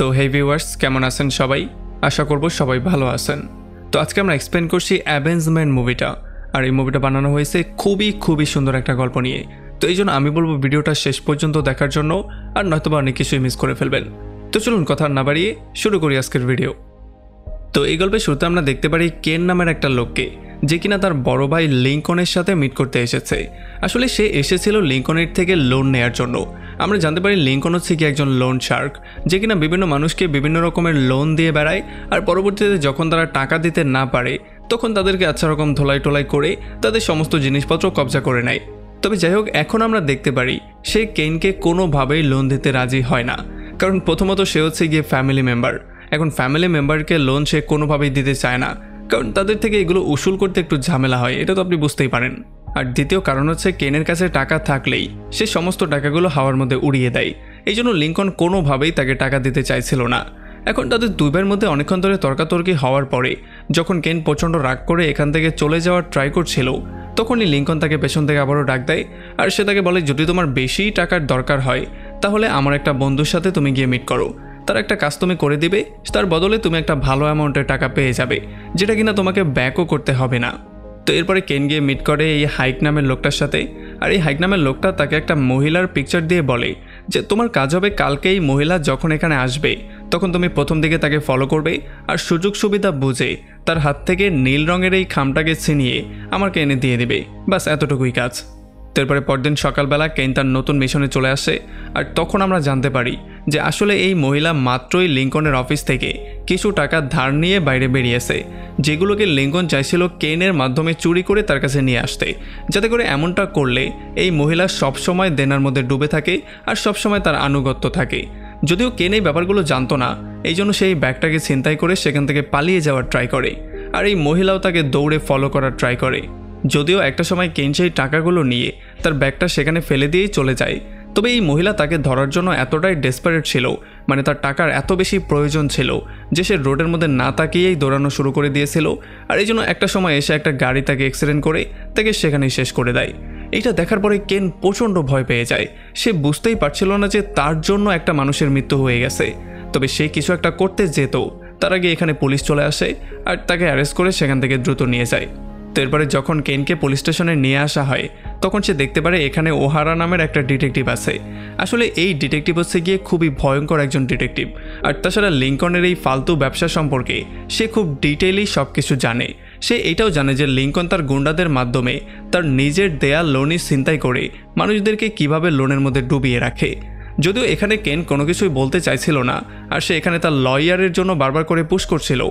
তো হে ভিউয়ার্স, কেমন আছেন সবাই? আশা করব সবাই ভালো আছেন। তো আজকে আমরা এক্সপ্লেন করছি অ্যাভেঞ্জমেন্ট মুভিটা। আর এই মুভিটা বানানো হয়েছে খুবই সুন্দর একটা গল্প নিয়ে। তো এই জন্য আমি বলবো ভিডিওটা শেষ পর্যন্ত দেখার জন্য, আর নয়তোবা অনেক কিছুই মিস করে ফেলবেন। তো চলুন কথা না বাড়িয়ে শুরু করি আজকের ভিডিও। তো এই গল্পের শুরুতে আমরা দেখতে পারি কেন নামের একটা লোককে, যে কিনা তার বড় ভাই লিঙ্কনের সাথে মিট করতে এসেছে। আসলে সে এসেছিল লিঙ্কনের থেকে লোন নেয়ার জন্য। আমরা জানতে পারি লিঙ্কন হচ্ছে কি একজন লোন শার্ক, যে কিনা বিভিন্ন মানুষকে বিভিন্ন রকমের লোন দিয়ে বেড়ায়, আর পরবর্তীতে যখন তারা টাকা দিতে না পারে তখন তাদেরকে আচ্ছা রকম ধোলাই টোলাই করে তাদের সমস্ত জিনিসপত্র কবজা করে নেয়। তবে যাই হোক, এখন আমরা দেখতে পারি সে কেনকে কোনোভাবেই লোন দিতে রাজি হয় না। কারণ প্রথমত সে হচ্ছে গিয়ে ফ্যামিলি মেম্বার। এখন ফ্যামিলি মেম্বারকে লোন সে কোনোভাবেই দিতে চায় না, কারণ তাদের থেকে এগুলো উসুল করতে একটু ঝামেলা হয়, এটা তো আপনি বুঝতেই পারেন। আর দ্বিতীয় কারণ হচ্ছে কেনের কাছে টাকা থাকলেই সে সমস্ত টাকাগুলো হাওয়ার মধ্যে উড়িয়ে দেয়। এই জন্য লিঙ্কন কোনোভাবেই তাকে টাকা দিতে চাইছিল না। এখন তাদের দুই ভাইয়ের মধ্যে অনেকক্ষণ ধরে তর্কাতর্কি হওয়ার পরে যখন কেন প্রচণ্ড রাগ করে এখান থেকে চলে যাওয়ার ট্রাই করছিল, তখনই লিঙ্কন তাকে পেছন থেকে আবারও ডাক দেয়। আর সে তাকে বলে, যদি তোমার বেশি টাকার দরকার হয় তাহলে আমার একটা বন্ধুর সাথে তুমি গিয়ে মিট করো, তার একটা কাজ তুমি করে দিবে, তার বদলে তুমি একটা ভালো অ্যামাউন্টের টাকা পেয়ে যাবে, যেটা কিনা তোমাকে ব্যাকও করতে হবে না। তো এরপরে কেন গিয়ে মিট করে এই হাইক নামের লোকটার সাথে। আর এই হাইক নামের লোকটা তাকে একটা মহিলার পিকচার দিয়ে বলে যে তোমার কাজ হবে কালকে এই মহিলা যখন এখানে আসবে তখন তুমি প্রথম দিকে তাকে ফলো করবে, আর সুযোগ সুবিধা বুঝে তার হাত থেকে নীল রঙের এই খামটাকে ছিনিয়ে আমাকে এনে দিয়ে দিবে। বাস এতটুকুই কাজ। তারপরে পরদিন সকালবেলা কেন তার নতুন মিশনে চলে আসে। আর তখন আমরা জানতে পারি যে আসলে এই মহিলা মাত্রই লিঙ্কনের অফিস থেকে কিছু টাকা ধার নিয়ে বাইরে বেরিয়েছে, যেগুলোকে লিঙ্কন চাইছিল কেনের মাধ্যমে চুরি করে তার কাছে নিয়ে আসতে, যাতে করে এমনটা করলে এই মহিলা সবসময় দেনার মধ্যে ডুবে থাকে আর সবসময় তার আনুগত্য থাকে। যদিও কেন এই ব্যাপারগুলো জানতো না, এই জন্য সেই ব্যাগটাকে ছিনতাই করে সেখান থেকে পালিয়ে যাওয়ার ট্রাই করে। আর এই মহিলাও তাকে দৌড়ে ফলো করার ট্রাই করে। যদিও একটা সময় কেন সেই টাকাগুলো নিয়ে তার ব্যাগটা সেখানে ফেলে দিয়েই চলে যায়। তবে এই মহিলা তাকে ধরার জন্য এতটাই ডেসপারেট ছিল, মানে তার টাকার এত বেশি প্রয়োজন ছিল যে সে রোডের মধ্যে না তাকিয়েই দৌড়ানো শুরু করে দিয়েছিল। আর এই জন্য একটা সময় এসে একটা গাড়ি তাকে অ্যাক্সিডেন্ট করে তাকে সেখানেই শেষ করে দেয়। এইটা দেখার পরে কেন প্রচণ্ড ভয় পেয়ে যায়। সে বুঝতেই পারছিল না যে তার জন্য একটা মানুষের মৃত্যু হয়ে গেছে। তবে সে কিছু একটা করতে যেত, তার আগে এখানে পুলিশ চলে আসে আর তাকে অ্যারেস্ট করে সেখান থেকে দ্রুত নিয়ে যায়। তো এরপরে যখন কেনকে পুলিশ স্টেশনে নিয়ে আসা হয় তখন সে দেখতে পারে এখানে ওহারা নামের একটা ডিটেকটিভ আছে। আসলে এই ডিটেকটিভ হচ্ছে গিয়ে খুবই ভয়ঙ্কর একজন ডিটেকটিভ। আর তাছাড়া লিঙ্কনের এই ফালতু ব্যবসা সম্পর্কে সে খুব ডিটেইলি সব কিছু জানে। সে এটাও জানে যে লিঙ্কন তার গুন্ডাদের মাধ্যমে তার নিজের দেয়া লোনই ছিনতাই করে মানুষদেরকে কিভাবে লোনের মধ্যে ডুবিয়ে রাখে। যদিও এখানে কেন কোনো কিছুই বলতে চাইছিল না, আর সে এখানে তার লয়ারের জন্য বারবার করে পুশ করছিল।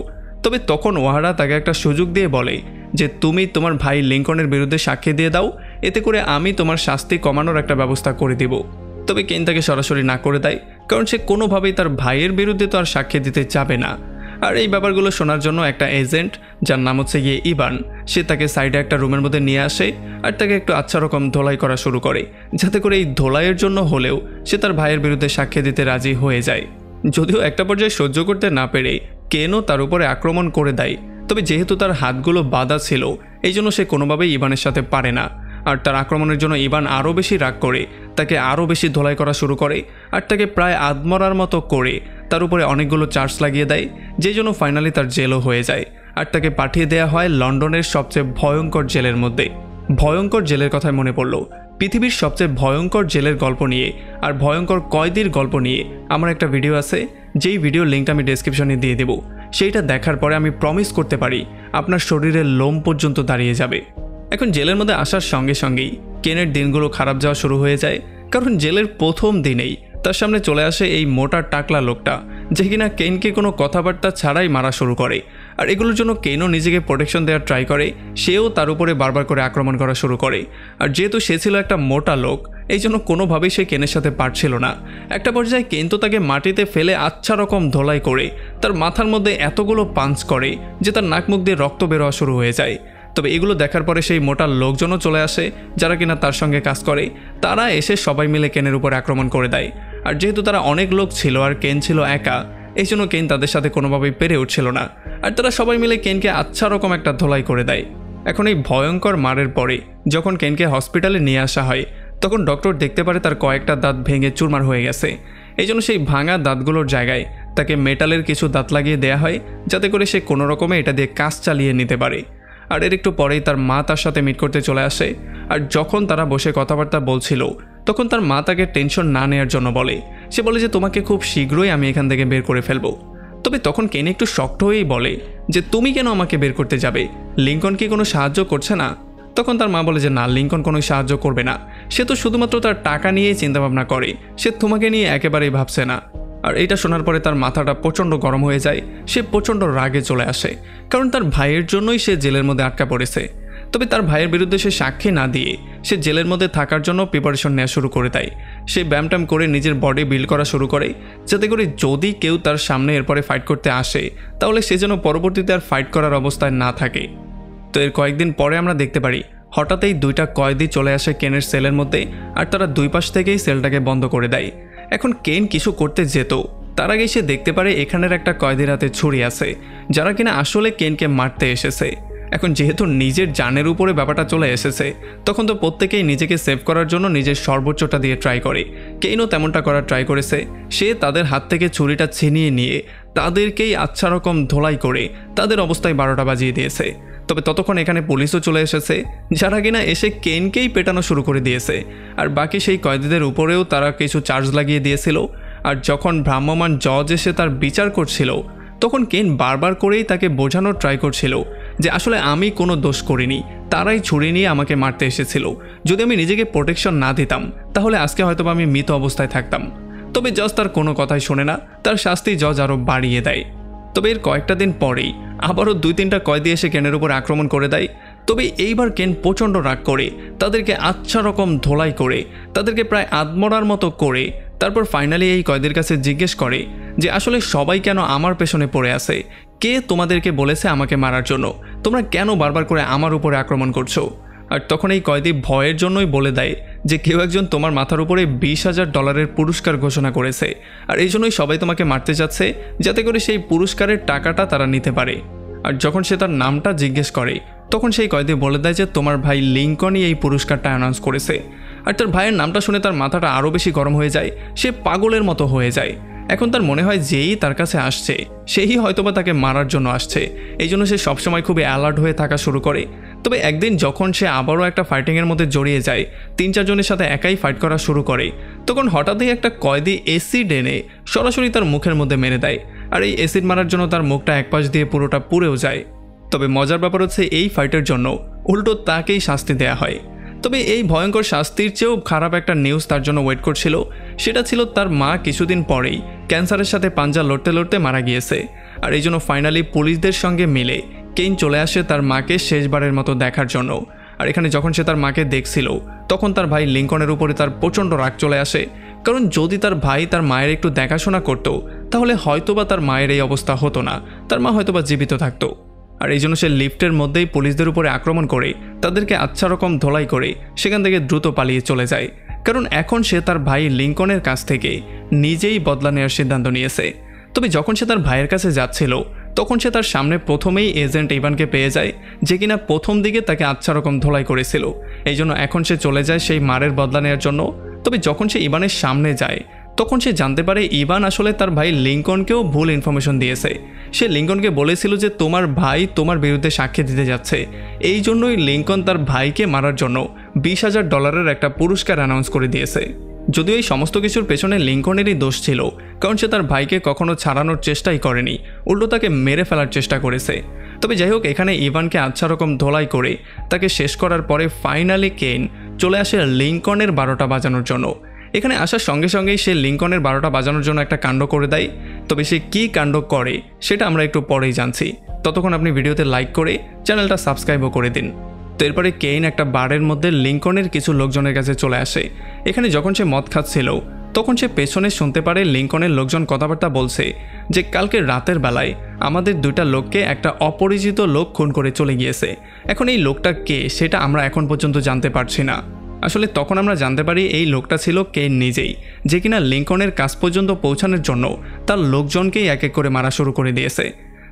তবে তখন ওহারা তাকে একটা সুযোগ দিয়ে বলে যে তুমি তোমার ভাই লিঙ্কনের বিরুদ্ধে সাক্ষী দিয়ে দাও, এতে করে আমি তোমার শাস্তি কমানোর একটা ব্যবস্থা করে দিব। তবে কেন তাকে সরাসরি না করে দেয়, কারণ সে কোনোভাবেই তার ভাইয়ের বিরুদ্ধে তো আর সাক্ষী দিতে যাবে না। আর এই ব্যাপারগুলো শোনার জন্য একটা এজেন্ট, যার নাম হচ্ছে গিয়ে ইবান, সে তাকে সাইডে একটা রুমের মধ্যে নিয়ে আসে আর তাকে একটু আচ্ছা রকম ধোলাই করা শুরু করে, যাতে করে এই ধোলাইয়ের জন্য হলেও সে তার ভাইয়ের বিরুদ্ধে সাক্ষী দিতে রাজি হয়ে যায়। যদিও একটা পর্যায়ে সহ্য করতে না পেরে কেনও তার উপরে আক্রমণ করে দেয়। তবে যেহেতু তার হাতগুলো বাঁধা ছিল এই জন্য সে কোনোভাবেই ইবানের সাথে পারে না। আর তার আক্রমণের জন্য ইবান আরও বেশি রাগ করে তাকে আরও বেশি ধোলাই করা শুরু করে আর তাকে প্রায় আধমরার মতো করে তার উপরে অনেকগুলো চার্জ লাগিয়ে দেয়, যেই জন্য ফাইনালি তার জেলও হয়ে যায়। আর তাকে পাঠিয়ে দেওয়া হয় লন্ডনের সবচেয়ে ভয়ঙ্কর জেলের মধ্যে। ভয়ঙ্কর জেলের কথায় মনে পড়ল, পৃথিবীর সবচেয়ে ভয়ঙ্কর জেলের গল্প নিয়ে আর ভয়ঙ্কর কয়েদির গল্প নিয়ে আমার একটা ভিডিও আছে, যেই ভিডিও লিঙ্কটা আমি ডেসক্রিপশনে দিয়ে দেবো। সেইটা দেখার পরে আমি প্রমিস করতে পারি আপনার শরীরের লোম পর্যন্ত দাঁড়িয়ে যাবে। এখন জেলের মধ্যে আসার সঙ্গে সঙ্গেই কেনের দিনগুলো খারাপ যাওয়া শুরু হয়ে যায়, কারণ জেলের প্রথম দিনেই তার সামনে চলে আসে এই মোটা টাকলা লোকটা, যে কিনা কেনকে কোনো কথাবার্তা ছাড়াই মারা শুরু করে। আর এগুলোর জন্য কেনও নিজেকে প্রোটেকশন দেওয়ার ট্রাই করে, সেও তার উপরে বারবার করে আক্রমণ করা শুরু করে। আর যেহেতু সে ছিল একটা মোটা লোক, এই জন্য কোনোভাবেই সে কেনের সাথে পারছিল না। একটা পর্যায়ে কেন তো তাকে মাটিতে ফেলে আচ্ছা রকম ধোলাই করে তার মাথার মধ্যে এতগুলো পাঞ্চ করে যে তার নাক মুখ দিয়ে রক্ত বেরোয়া শুরু হয়ে যায়। তবে এগুলো দেখার পরে সেই মোটা লোকজনও চলে আসে, যারা কিনা তার সঙ্গে কাজ করে। তারা এসে সবাই মিলে কেনের উপর আক্রমণ করে দেয়। আর যেহেতু তারা অনেক লোক ছিল আর কেন ছিল একা, এই জন্য কেন তাদের সাথে কোনোভাবেই পেরে উঠছিল না। আর তারা সবাই মিলে কেনকে আচ্ছা রকম একটা ধোলাই করে দেয়। এখন এই ভয়ঙ্কর মারের পরে যখন কেনকে হসপিটালে নিয়ে আসা হয় তখন ডক্টর দেখতে পারে তার কয়েকটা দাঁত ভেঙে চুরমার হয়ে গেছে। এই জন্য সেই ভাঙা দাঁতগুলোর জায়গায় তাকে মেটালের কিছু দাঁত লাগিয়ে দেয়া হয় যাতে করে সে কোনো রকমে এটা দিয়ে কাজ চালিয়ে নিতে পারে। আর এর একটু পরেই তার মা তার সাথে মিট করতে চলে আসে। আর যখন তারা বসে কথাবার্তা বলছিল তখন তার মা তাকে টেনশন না নেওয়ার জন্য বলে, সে বলে যে তোমাকে খুব শীঘ্রই আমি এখান থেকে বের করে ফেলবো। তবে তখন কেন একটু শক্ত হয়েই বলে যে তুমি কেন আমাকে বের করতে যাবে, লিঙ্কন কি কোনো সাহায্য করছে না? তখন তার মা বলে যে না, লিঙ্কন কোনো সাহায্য করবে না, সে তো শুধুমাত্র তার টাকা নিয়েই চিন্তাভাবনা করে, সে তোমাকে নিয়ে একেবারেই ভাবছে না। আর এটা শোনার পরে তার মাথাটা প্রচণ্ড গরম হয়ে যায়, সে প্রচণ্ড রাগে চলে আসে, কারণ তার ভাইয়ের জন্যই সে জেলের মধ্যে আটকা পড়েছে। তবে তার ভাইয়ের বিরুদ্ধে সে সাক্ষী না দিয়ে সে জেলের মধ্যে থাকার জন্য প্রিপারেশন নেওয়া শুরু করে দেয়। সে ব্যায়াম করে নিজের বডি বিল্ড করা শুরু করে যাতে করে যদি কেউ তার সামনে এরপরে ফাইট করতে আসে তাহলে সে যেন পরবর্তীতে আর ফাইট করার অবস্থায় না থাকে। তো এর কয়েকদিন পরে আমরা দেখতে পারি হঠাৎই দুইটা কয়েদি চলে আসে কেনের সেলের মধ্যে, আর তারা দুই পাশ থেকেই সেলটাকে বন্ধ করে দেয়। এখন কেন কিছু করতে যেত তার আগে সে দেখতে পারে এখানের একটা কয়েদির হাতে ছুরি আছে, যারা কিনা আসলে কেনকে মারতে এসেছে। এখন যেহেতু নিজের জানের উপরে ব্যাপারটা চলে এসেছে তখন তো প্রত্যেকেই নিজেকে সেভ করার জন্য নিজের সর্বোচ্চটা দিয়ে ট্রাই করে। কেনও তেমনটা করার ট্রাই করেছে, সে তাদের হাত থেকে ছুরিটা ছিনিয়ে নিয়ে তাদেরকেই আচ্ছা রকম ধোলাই করে তাদের অবস্থায় 12টা বাজিয়ে দিয়েছে। তবে ততক্ষণ এখানে পুলিশও চলে এসেছে, যারা কিনা এসে কেনকেই পেটানো শুরু করে দিয়েছে। আর বাকি সেই কয়েদিদের উপরেও তারা কিছু চার্জ লাগিয়ে দিয়েছিল। আর যখন ভ্রাম্যমাণ জজ এসে তার বিচার করছিল তখন কেন বারবার করেই তাকে বোঝানোর ট্রাই করছিল যে আসলে আমি কোনো দোষ করিনি, তারাই ছুরি নিয়ে আমাকে মারতে এসেছিল, যদি আমি নিজেকে প্রোটেকশন না দিতাম তাহলে আজকে হয়তো আমি মৃত অবস্থায় থাকতাম। তবে জজ তার কোনো কথাই শোনে না, তার শাস্তি জজ আরও বাড়িয়ে দেয়। তবে এর কয়েকটা দিন পরেই আবারও 2-3টা কয়েদি এসে কেনের উপর আক্রমণ করে দেয়। তবে এইবার কেন প্রচণ্ড রাগ করে তাদেরকে আচ্ছা রকম ধোলাই করে তাদেরকে প্রায় আধমরার মতো করে তারপর ফাইনালি এই কয়েদির কাছে জিজ্ঞেস করে যে আসলে সবাই কেন আমার পেছনে পড়ে আছে, কে তোমাদেরকে বলেছে আমাকে মারার জন্য, তোমরা কেন বারবার করে আমার উপরে আক্রমণ করছো? আর তখন এই কয়েদি ভয়ের জন্যই বলে দেয় যে কেউ একজন তোমার মাথার উপরে $20,000 পুরস্কার ঘোষণা করেছে, আর এই জন্যই সবাই তোমাকে মারতে যাচ্ছে যাতে করে সেই পুরস্কারের টাকাটা তারা নিতে পারে। আর যখন সে তার নামটা জিজ্ঞেস করে তখন সেই কয়েদি বলে দেয় যে তোমার ভাই লিঙ্কনই এই পুরস্কারটা অ্যানাউন্স করেছে। আর তার ভাইয়ের নামটা শুনে তার মাথাটা আরও বেশি গরম হয়ে যায়, সে পাগলের মতো হয়ে যায়। এখন তার মনে হয় যেই তার কাছে আসছে সেই হয়তোবা তাকে মারার জন্য আসছে, এই জন্য সে সবসময় খুবই অ্যালার্ট হয়ে থাকা শুরু করে। তবে একদিন যখন সে আবারও একটা ফাইটিংয়ের মধ্যে জড়িয়ে যায়, 3-4 জনের সাথে একাই ফাইট করা শুরু করে, তখন হঠাৎই একটা কয়েদি অ্যাসিড এনে সরাসরি তার মুখের মধ্যে মেরে দেয়। আর এই অ্যাসিড মারার জন্য তার মুখটা এক পাশ দিয়ে পুরোটা পুড়েও যায়। তবে মজার ব্যাপার হচ্ছে এই ফাইটের জন্য উল্টো তাকেই শাস্তি দেয়া হয়। তবে এই ভয়ঙ্কর শাস্তির চেয়েও খারাপ একটা নিউজ তার জন্য ওয়েট করছিল, সেটা ছিল তার মা কিছুদিন পরেই ক্যান্সারের সাথে পাঞ্জা লড়তে লড়তে মারা গিয়েছে। আর এই জন্য ফাইনালি পুলিশদের সঙ্গে মিলে কেইন চলে আসে তার মাকে শেষবারের মতো দেখার জন্য। আর এখানে যখন সে তার মাকে দেখছিল তখন তার ভাই লিঙ্কনের উপরে তার প্রচণ্ড রাগ চলে আসে, কারণ যদি তার ভাই তার মায়ের একটু দেখাশোনা করত তাহলে হয়তোবা তার মায়ের এই অবস্থা হতো না, তার মা হয়তোবা জীবিত থাকতো। আর এই জন্য সে লিফটের মধ্যেই পুলিশদের উপরে আক্রমণ করে তাদেরকে আচ্ছা রকম ধোলাই করে সেখান থেকে দ্রুত পালিয়ে চলে যায়, কারণ এখন সে তার ভাই লিঙ্কনের কাছ থেকে নিজেই বদলা নেওয়ার সিদ্ধান্ত নিয়েছে। তবে যখন সে তার ভাইয়ের কাছে যাচ্ছিল তখন সে তার সামনে প্রথমেই এজেন্ট ইভানকে পেয়ে যায়, যে কিনা প্রথম দিকে তাকে আচ্ছা রকম ধোলাই করেছিল। এই জন্য এখন সে চলে যায় সেই মারের বদলা নেওয়ার জন্য। তবে যখন সে ইভানের সামনে যায় তখন সে জানতে পারে ইভান আসলে তার ভাই লিঙ্কনকেও ভুল ইনফরমেশন দিয়েছে। সে লিঙ্কনকে বলেছিল যে তোমার ভাই তোমার বিরুদ্ধে সাক্ষী দিতে যাচ্ছে, এই জন্যই লিঙ্কন তার ভাইকে মারার জন্য $20,000 একটা পুরস্কার অ্যানাউন্স করে দিয়েছে। যদিও এই সমস্ত কিছুর পেছনে লিঙ্কনেরই দোষ ছিল, কারণ সে তার ভাইকে কখনো ছাড়ানোর চেষ্টাই করেনি, উল্টো তাকে মেরে ফেলার চেষ্টা করেছে। তবে যাই হোক, এখানে ইভানকে আচ্ছা রকম ধোলাই করে তাকে শেষ করার পরে ফাইনালি কেন চলে আসে লিঙ্কনের 12টা বাজানোর জন্য। এখানে আসার সঙ্গে সঙ্গেই সে লিঙ্কনের 12টা বাজানোর জন্য একটা কাণ্ড করে দেয়। তবে সে কী কাণ্ড করে সেটা আমরা একটু পরেই জানছি। ততক্ষণ আপনি ভিডিওতে লাইক করে চ্যানেলটা সাবস্ক্রাইবও করে দিন। তো এরপরে কেইন একটা বারের মধ্যে লিঙ্কনের কিছু লোকজনের কাছে চলে আসে। এখানে যখন সে মদ খাচ্ছিল তখন সে পেছনে শুনতে পারে লিঙ্কনের লোকজন কথাবার্তা বলছে যে কালকে রাতের বেলায় আমাদের 2টা লোককে একটা অপরিচিত লোক খুন করে চলে গিয়েছে। এখন এই লোকটা কে সেটা আমরা এখন পর্যন্ত জানতে পারছি না। আসলে তখন আমরা জানতে পারি এই লোকটা ছিল কেইন নিজেই, যে কিনা লিঙ্কনের কাছ পর্যন্ত পৌঁছানোর জন্য তার লোকজনকেই এক এক করে মারা শুরু করে দিয়েছে।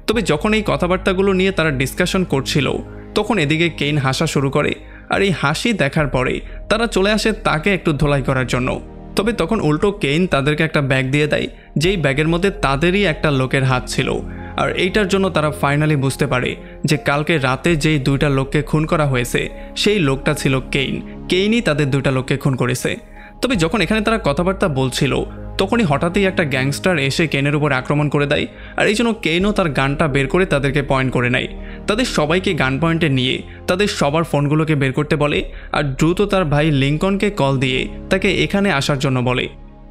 তবে যখন এই কথাবার্তাগুলো নিয়ে তারা ডিসকাশন করছিল তখন এদিকে কেইন হাসা শুরু করে, আর এই হাসি দেখার পরে তারা চলে আসে তাকে একটু ধোলাই করার জন্য। তবে তখন উল্টো কেইন তাদেরকে একটা ব্যাগ দিয়ে দেয়, যেই ব্যাগের মধ্যে তাদেরই একটা লোকের হাত ছিল। আর এইটার জন্য তারা ফাইনালি বুঝতে পারে যে কালকে রাতে যেই 2টা লোককে খুন করা হয়েছে সেই লোকটা ছিল কেইনই তাদের 2টা লোককে খুন করেছে। তবে যখন এখানে তারা কথাবার্তা বলছিল তখনই হঠাৎই একটা গ্যাংস্টার এসে কেনের উপর আক্রমণ করে দেয়। আর এই জন্য কেইনও তার গানটা বের করে তাদেরকে পয়েন্ট করে নেয়। তাদের সবাইকে গান পয়েন্টে নিয়ে তাদের সবার ফোনগুলোকে বের করতে বলে আর দ্রুত তার ভাই লিঙ্কনকে কল দিয়ে তাকে এখানে আসার জন্য বলে।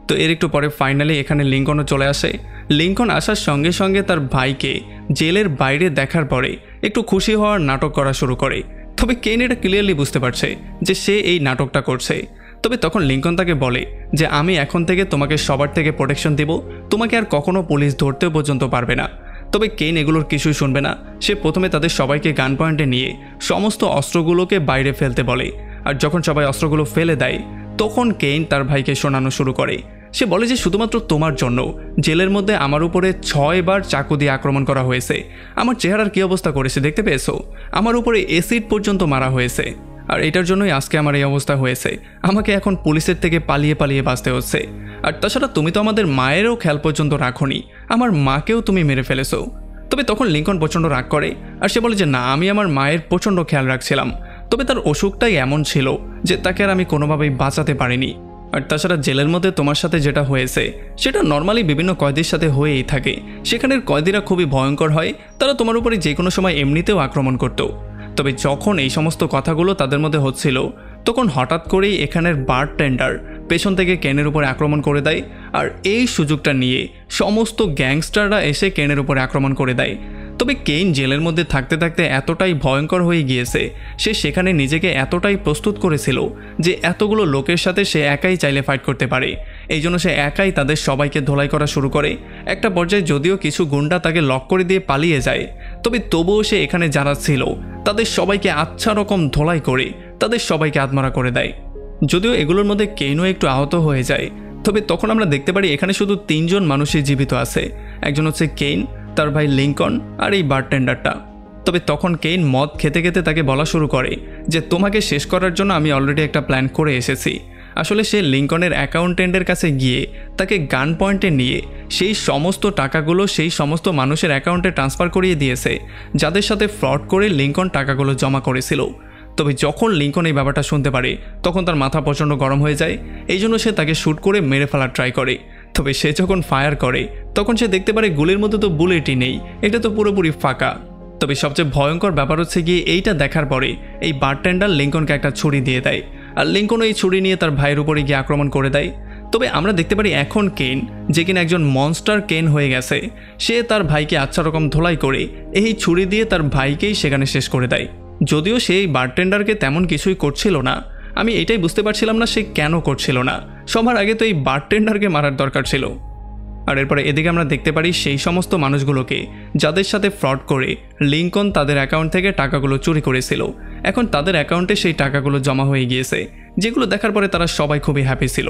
তো এর একটু পরে ফাইনালি এখানে লিঙ্কনও চলে আসে। লিঙ্কন আসার সঙ্গে সঙ্গে তার ভাইকে জেলের বাইরে দেখার পরে একটু খুশি হওয়ার নাটক করা শুরু করে। তবে কেইন এটা ক্লিয়ারলি বুঝতে পারছে যে সে এই নাটকটা করছে। তবে তখন লিঙ্কন তাকে বলে যে আমি এখন থেকে তোমাকে সবার থেকে প্রোটেকশন দেব, তোমাকে আর কখনো পুলিশ ধরতেও পর্যন্ত পারবে না। তবে কেইন এগুলোর কিছুই শুনবে না। সে প্রথমে তাদের সবাইকে গান পয়েন্টে নিয়ে সমস্ত অস্ত্রগুলোকে বাইরে ফেলতে বলে। আর যখন সবাই অস্ত্রগুলো ফেলে দেয় তখন কেইন তার ভাইকে শোনানো শুরু করে। সে বলে যে শুধুমাত্র তোমার জন্য জেলের মধ্যে আমার উপরে 6 বার চাকু দিয়ে আক্রমণ করা হয়েছে। আমার চেহারার কী অবস্থা করেছে দেখতে পেয়েছো? আমার উপরে অ্যাসিড পর্যন্ত মারা হয়েছে। আর এটার জন্যই আজকে আমার এই অবস্থা হয়েছে। আমাকে এখন পুলিশের থেকে পালিয়ে পালিয়ে বাঁচতে হচ্ছে। আর তাছাড়া তুমি তো আমাদের মায়েরও খেয়াল পর্যন্ত রাখোনি, আমার মাকেও তুমি মেরে ফেলেছো। তবে তখন লিঙ্কন প্রচণ্ড রাগ করে আর সে বলে যে না, আমি আমার মায়ের প্রচণ্ড খেয়াল রাখছিলাম, তবে তার অসুখটাই এমন ছিল যে তাকে আর আমি কোনোভাবেই বাঁচাতে পারিনি। আর তাছাড়া জেলের মধ্যে তোমার সাথে যেটা হয়েছে সেটা নর্মালি বিভিন্ন কয়েদির সাথে হয়েই থাকে। সেখানের কয়েদিরা খুবই ভয়ঙ্কর হয়, তারা তোমার উপরে যে কোনো সময় এমনিতেও আক্রমণ করতো। তবে যখন এই সমস্ত কথাগুলো তাদের মধ্যে হচ্ছিল তখন হঠাৎ করেই এখানের বারটেন্ডার পেছন থেকে কেনের উপরে আক্রমণ করে দেয়। আর এই সুযোগটা নিয়ে সমস্ত গ্যাংস্টাররা এসে কেনের উপরে আক্রমণ করে দেয়। তবে কেইন জেলের মধ্যে থাকতে থাকতে এতটাই ভয়ঙ্কর হয়ে গিয়েছে, সে সেখানে নিজেকে এতটাই প্রস্তুত করেছিল যে এতগুলো লোকের সাথে সে একাই চাইলে ফাইট করতে পারে। এই জন্য সে একাই তাদের সবাইকে ধোলাই করা শুরু করে। একটা পর্যায়ে যদিও কিছু গুন্ডা তাকে লক করে দিয়ে পালিয়ে যায়, তবে তবুও সে এখানে যারা ছিল তাদের সবাইকে আচ্ছা রকম ধোলাই করে তাদের সবাইকে আত্মরা করে দেয়। যদিও এগুলোর মধ্যে কেইনও একটু আহত হয়ে যায়, তবে তখন আমরা দেখতে পারি এখানে শুধু 3 জন মানুষই জীবিত আছে। একজন হচ্ছে কেইন, তার ভাই লিঙ্কন আর এই বারটেন্ডারটা। তবে তখন কেইন মদ খেতে খেতে তাকে বলা শুরু করে যে তোমাকে শেষ করার জন্য আমি অলরেডি একটা প্ল্যান করে এসেছি। আসলে সে লিঙ্কনের অ্যাকাউন্টেন্টের কাছে গিয়ে তাকে গান পয়েন্টে নিয়ে সেই সমস্ত টাকাগুলো সেই সমস্ত মানুষের অ্যাকাউন্টে ট্রান্সফার করিয়ে দিয়েছে যাদের সাথে ফ্রড করে লিঙ্কন টাকাগুলো জমা করেছিল। তবে যখন লিঙ্কন এই ব্যাপারটা শুনতে পারে তখন তার মাথা প্রচণ্ড গরম হয়ে যায়। এই জন্য সে তাকে শ্যুট করে মেরে ফেলার ট্রাই করে। তবে সে যখন ফায়ার করে তখন সে দেখতে পারে গুলির মধ্যে তো বুলেটই নেই, এটা তো পুরোপুরি ফাঁকা। তবে সবচেয়ে ভয়ঙ্কর ব্যাপার হচ্ছে গিয়ে এইটা দেখার পরে এই বারটেন্ডার লিঙ্কনকে একটা ছুরি দিয়ে দেয় আর লিঙ্কন এই ছুরি নিয়ে তার ভাইয়ের উপরে গিয়ে আক্রমণ করে দেয়। তবে আমরা দেখতে পারি এখন কেইন, যে কিনা একজন মনস্টার কেইন হয়ে গেছে, সে তার ভাইকে আচ্ছা রকম ধোলাই করে এই ছুরি দিয়ে তার ভাইকেই সেখানে শেষ করে দেয়। যদিও সেই বারটেন্ডারকে তেমন কিছুই করছিল না, আমি এটাই বুঝতে পারছিলাম না সে কেন করছিল না। সবার আগে তো এই বারটেন্ডারকে মারার দরকার ছিল। আর এরপরে এদিকে আমরা দেখতে পারি সেই সমস্ত মানুষগুলোকে যাদের সাথে ফ্রড করে লিঙ্কন তাদের অ্যাকাউন্ট থেকে টাকাগুলো চুরি করেছিল, এখন তাদের অ্যাকাউন্টে সেই টাকাগুলো জমা হয়ে গিয়েছে, যেগুলো দেখার পরে তারা সবাই খুবই হ্যাপি ছিল।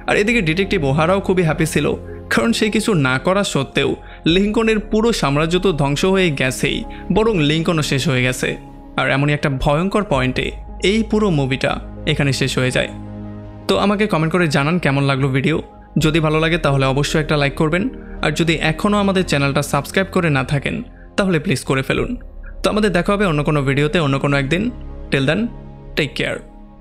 আর এদিকে ডিটেকটিভ ওহারাও খুবই হ্যাপি ছিল, কারণ সে কিছু না করা সত্ত্বেও লিঙ্কনের পুরো সাম্রাজ্য তো ধ্বংস হয়ে গেছেই, বরং লিঙ্কনও শেষ হয়ে গেছে। আর এমনই একটা ভয়ঙ্কর পয়েন্টে এই পুরো মুভিটা এখানে শেষ হয়ে যায়। তো আমাকে কমেন্ট করে জানান কেমন লাগলো ভিডিও। যদি ভালো লাগে তাহলে অবশ্যই একটা লাইক করবেন, আর যদি এখনও আমাদের চ্যানেলটা সাবস্ক্রাইব করে না থাকেন তাহলে প্লিজ করে ফেলুন। তো আমাদের দেখা হবে অন্য কোনো ভিডিওতে অন্য কোনো একদিন। Till then, take care.